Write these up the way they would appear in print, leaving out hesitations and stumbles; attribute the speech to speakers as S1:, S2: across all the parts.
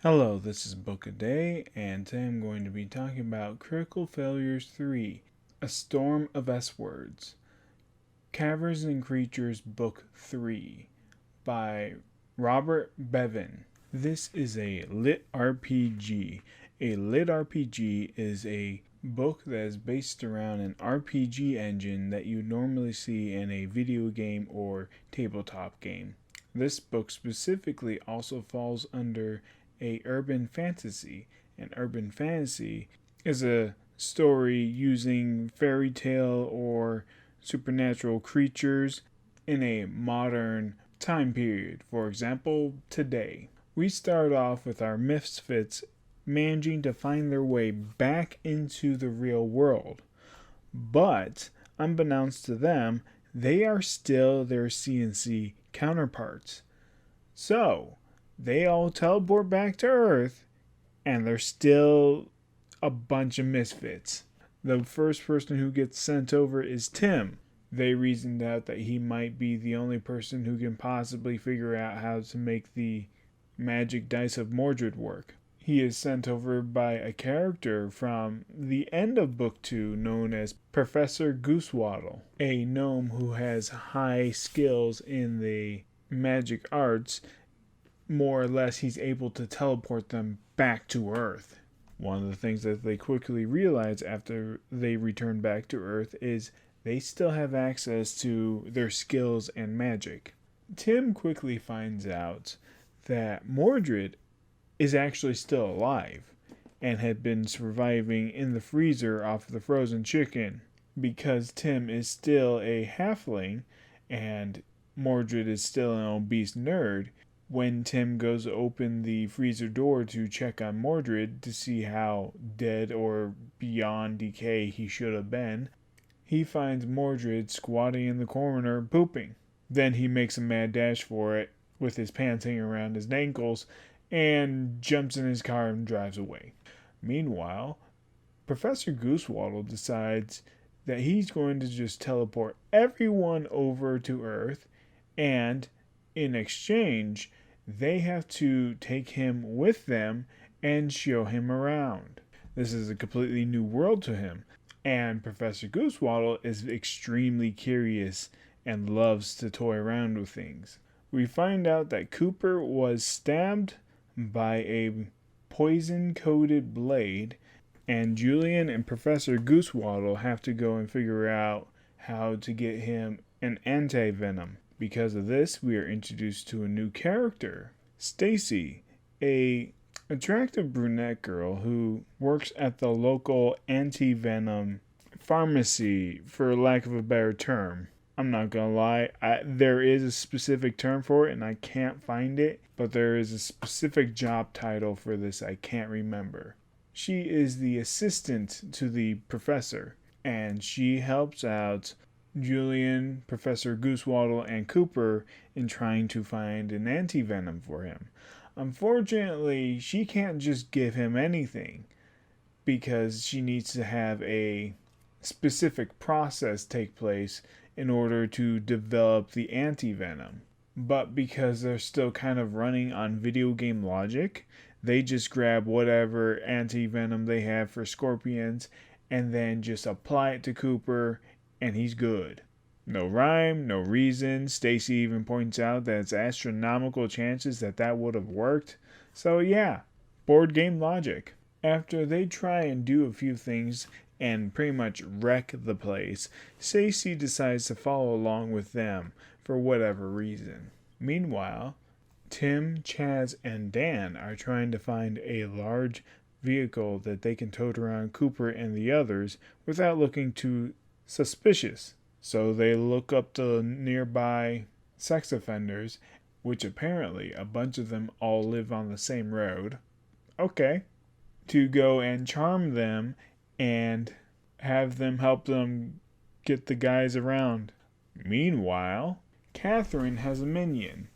S1: Hello, this is Book a Day, and today I'm going to be talking about Critical Failures 3, A Storm of S Words. Caverns and Creatures Book 3 by Robert Bevan. This is a lit RPG. A lit RPG is a book that is based around an RPG engine that you normally see in a video game or tabletop game. This book specifically also falls under a urban fantasy. An urban fantasy is a story using fairy tale or supernatural creatures in a modern time period. For example, today. We start off with our misfits managing to find their way back into the real world. But, unbeknownst to them, they are still their CNC counterparts. So, they all teleport back to Earth, and they're still a bunch of misfits. The first person who gets sent over is Tim. They reasoned out that he might be the only person who can possibly figure out how to make the magic dice of Mordred work. He is sent over by a character from the end of Book 2 known as Professor Goosewaddle, a gnome who has high skills in the magic arts. More or less, he's able to teleport them back to Earth. One of the things that they quickly realize after they return back to Earth is they still have access to their skills and magic. Tim quickly finds out that Mordred is actually still alive and had been surviving in the freezer off of the frozen chicken. Because Tim is still a halfling and Mordred is still an obese nerd, when Tim goes to open the freezer door to check on Mordred to see how dead or beyond decay he should have been, he finds Mordred squatting in the corner pooping. Then he makes a mad dash for it with his pants hanging around his ankles and jumps in his car and drives away. Meanwhile, Professor Goosewaddle decides that he's going to just teleport everyone over to Earth, and in exchange, they have to take him with them and show him around. This is a completely new world to him, and Professor Goosewaddle is extremely curious and loves to toy around with things. We find out that Cooper was stabbed by a poison-coated blade, and Julian and Professor Goosewaddle have to go and figure out how to get him an anti-venom. Because of this, we are introduced to a new character, Stacy, a attractive brunette girl who works at the local anti-venom pharmacy, for lack of a better term. I'm not gonna lie, there is a specific term for it and I can't find it, but there is a specific job title for this I can't remember. She is the assistant to the professor, and she helps out Julian, Professor Goosewaddle, and Cooper in trying to find an anti-venom for him. Unfortunately, she can't just give him anything because she needs to have a specific process take place in order to develop the anti-venom. But because they're still kind of running on video game logic, they just grab whatever anti-venom they have for scorpions and then just apply it to Cooper, and he's good. No rhyme, no reason. Stacy even points out that it's astronomical chances that would have worked. So yeah, board game logic. After they try and do a few things and pretty much wreck the place, Stacy decides to follow along with them for whatever reason. Meanwhile, Tim, Chaz, and Dan are trying to find a large vehicle that they can tote around Cooper and the others without looking too suspicious. So they look up the nearby sex offenders, which apparently a bunch of them all live on the same road. Okay. To go and charm them and have them help them get the guys around. Meanwhile, Catherine has a minion.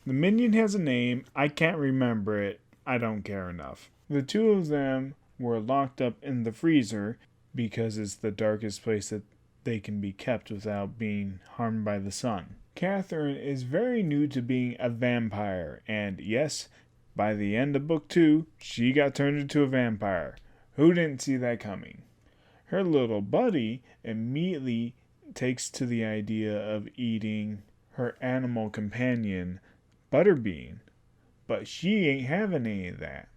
S1: The minion has a name. I can't remember it. I don't care enough. The two of them were locked up in the freezer because it's the darkest place that they can be kept without being harmed by the sun. Catherine is very new to being a vampire, and yes, By the end of book 2, she got turned into a vampire. Who didn't see that coming? Her little buddy immediately takes to the idea of eating her animal companion, Butterbean, but she ain't having any of that.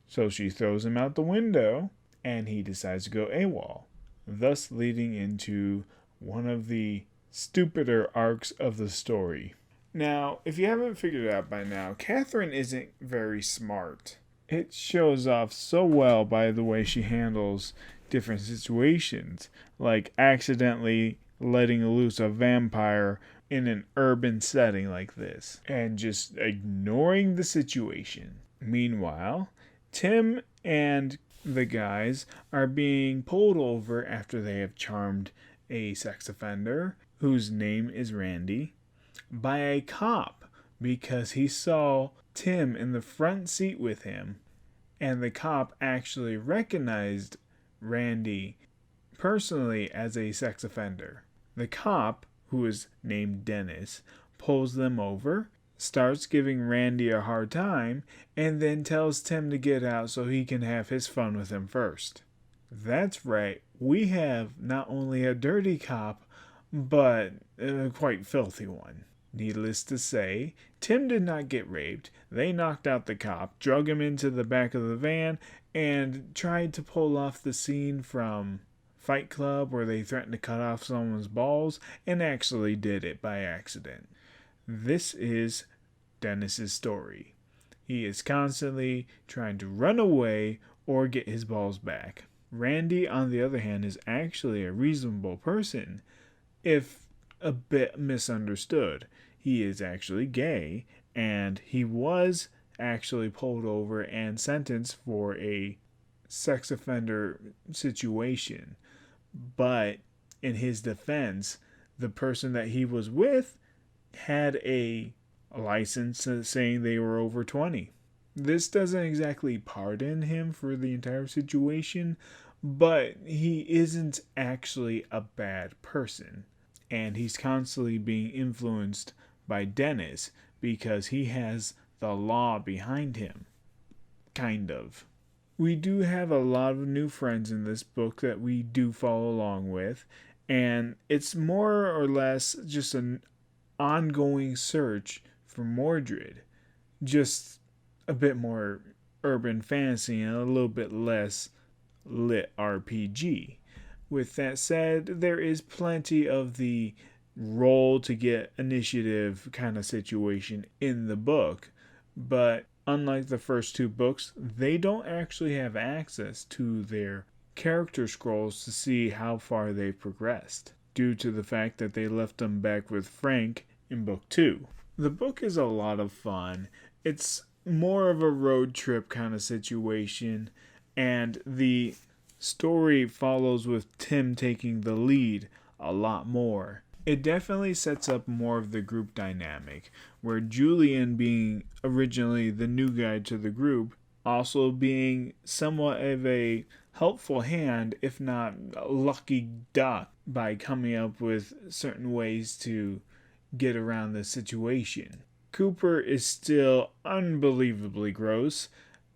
S1: So she throws him out the window, and he decides to go AWOL, thus leading into one of the stupider arcs of the story. Now, if you haven't figured it out by now, Catherine isn't very smart. It shows off so well by the way she handles different situations, like accidentally letting loose a vampire in an urban setting like this, and just ignoring the situation. Meanwhile, Tim and the guys are being pulled over after they have charmed a sex offender, whose name is Randy, by a cop because he saw Tim in the front seat with him, and the cop actually recognized Randy personally as a sex offender. The cop, who is named Dennis, pulls them over, starts giving Randy a hard time, and then tells Tim to get out so he can have his fun with him first. That's right, we have not only a dirty cop, but a quite filthy one. Needless to say, Tim did not get raped. They knocked out the cop, drug him into the back of the van, and tried to pull off the scene from Fight Club where they threatened to cut off someone's balls, and actually did it by accident. This is Dennis's story. He is constantly trying to run away or get his balls back. Randy, on the other hand, is actually a reasonable person, if a bit misunderstood. He is actually gay, and he was actually pulled over and sentenced for a sex offender situation. But in his defense, the person that he was with had a license saying they were over 20. This doesn't exactly pardon him for the entire situation, but he isn't actually a bad person. And he's constantly being influenced by Dennis because he has the law behind him. Kind of. We do have a lot of new friends in this book that we do follow along with, and it's more or less just an ongoing search for Mordred. Just a bit more urban fantasy and a little bit less lit RPG. With that said, there is plenty of the roll to get initiative kind of situation in the book, but unlike the first 2 books, they don't actually have access to their character scrolls to see how far they've progressed, due to the fact that they left them back with Frank in book 2. The book is a lot of fun. It's more of a road trip kind of situation, and the story follows with Tim taking the lead a lot more. It definitely sets up more of the group dynamic, where Julian, being originally the new guy to the group, also being somewhat of a helpful hand, if not a lucky duck, by coming up with certain ways to get around the situation. Cooper is still unbelievably gross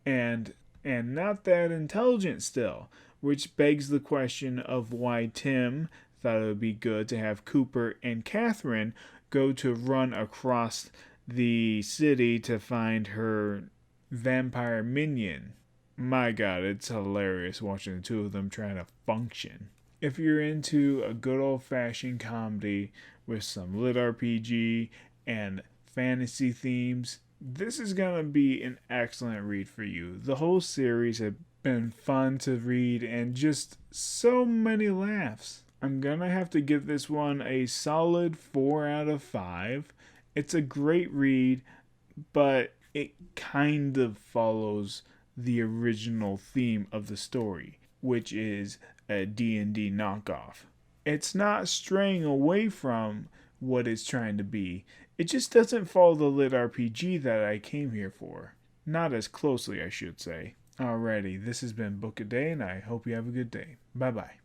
S1: and not that intelligent still, which begs the question of why Tim thought it would be good to have Cooper and Catherine go to run across the city to find her vampire minion. My God, it's hilarious watching the 2 of them trying to function. If you're into a good old-fashioned comedy with some lit RPG and fantasy themes, this is going to be an excellent read for you. The whole series has been fun to read and just so many laughs. I'm going to have to give this one a solid 4 out of 5. It's a great read, but it kind of follows the original theme of the story, which is a D&D knockoff. It's not straying away from what it's trying to be. It just doesn't follow the lit RPG that I came here for. Not as closely, I should say. Alrighty, this has been Book a Day, and I hope you have a good day. Bye-bye.